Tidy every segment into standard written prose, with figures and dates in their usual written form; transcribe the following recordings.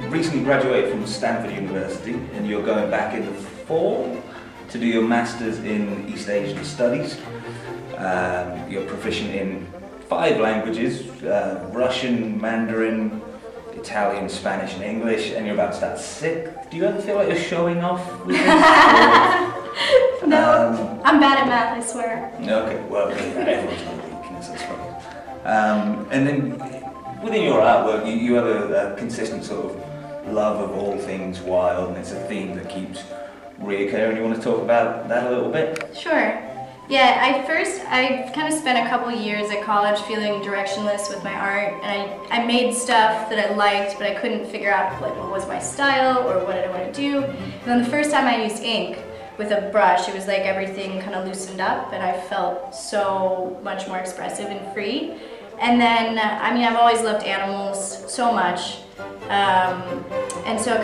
Recently graduated from Stanford University, and you're going back in the fall to do your Masters in East Asian Studies. You're proficient in 5 languages, Russian, Mandarin, Italian, Spanish and English, and you're about to start 6th. Do you ever feel like you're showing off with this? No, I'm bad at math, I swear. Okay, well, everyone's got a weakness, I suppose. And then within your artwork, you have a consistent sort of love of all things wild, and it's a theme that keeps reoccurring. You want to talk about that a little bit? Sure. Yeah, I kind of spent a couple years at college feeling directionless with my art, and I made stuff that I liked, but I couldn't figure out like what was my style or what did I want to do. And then the first time I used ink with a brush, it was like everything kind of loosened up, and I felt so much more expressive and free. And then, I mean, I've always loved animals so much, and so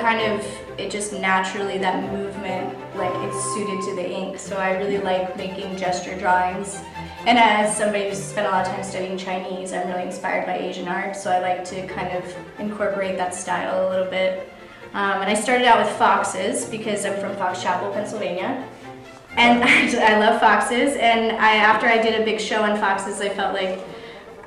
it just naturally, that movement, like, it's suited to the ink. So I really like making gesture drawings. And as somebody who's spent a lot of time studying Chinese, I'm really inspired by Asian art, so I like to kind of incorporate that style a little bit. And I started out with foxes because I'm from Fox Chapel, Pennsylvania. And I love foxes, and after I did a big show on foxes, I felt like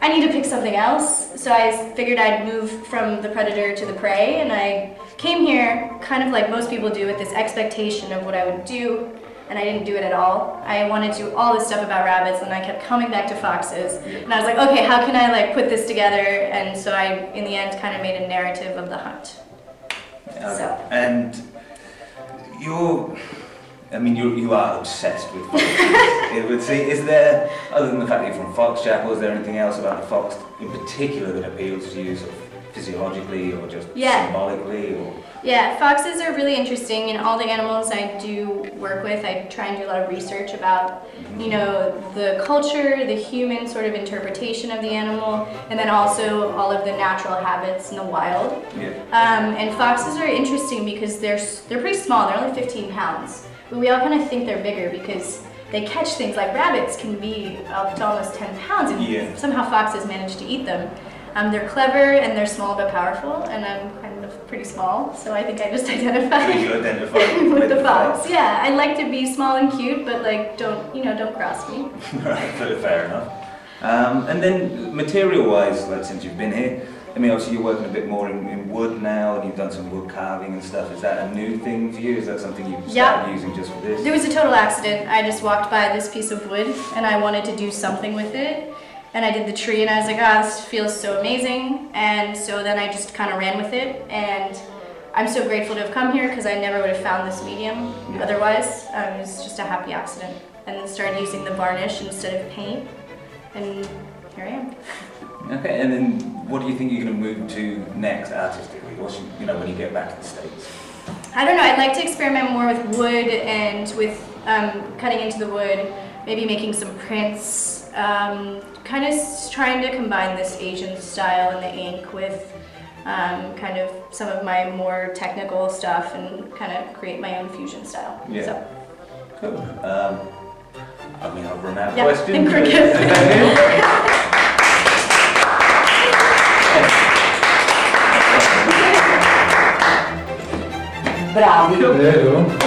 I need to pick something else. So I figured I'd move from the predator to the prey, and I came here kind of like most people do with this expectation of what I would do, and I didn't do it at all. I wanted to do all this stuff about rabbits, and I kept coming back to foxes. And I was like, okay, how can I like put this together? And so I, in the end, kind of made a narrative of the hunt. Okay. So. And you are obsessed with foxes. It would seem. Is there, other than the fact that you're from Fox Chapel, is there anything else about the fox in particular that appeals to you, sort of physiologically or just symbolically? Or? Yeah, foxes are really interesting. In all the animals I do work with, I try and do a lot of research about, you know, the culture, the human sort of interpretation of the animal, and then also all of the natural habits in the wild. Yeah. And foxes are interesting because they're pretty small. They're only 15 pounds. But we all kind of think they're bigger because they catch things like rabbits can be up to almost 10 pounds, and somehow foxes manage to eat them. They're clever and they're small but powerful, and I'm kind of pretty small, so I think I just identify with the fox. Yeah, I like to be small and cute, but like don't cross me. Right, fair enough. And then material-wise, like since you've been here, I mean, obviously you're working a bit more in wood now, and you've done some wood carving and stuff. Is that a new thing for you? Is that something you started using just for this? There was a total accident. I just walked by this piece of wood, and I wanted to do something with it. And I did the tree, and I was like, oh, this feels so amazing. And so then I just kind of ran with it. And I'm so grateful to have come here because I never would have found this medium otherwise. It was just a happy accident. And then started using the varnish instead of paint. And here I am. Okay, and then what do you think you're going to move to next artistically? When you get back to the States? I don't know, I'd like to experiment more with wood and with cutting into the wood, maybe making some prints, kind of trying to combine this Asian style in the ink with kind of some of my more technical stuff and kind of create my own fusion style. Yeah. So. Cool. I mean, I've run out of questions. And cricket. Bravi!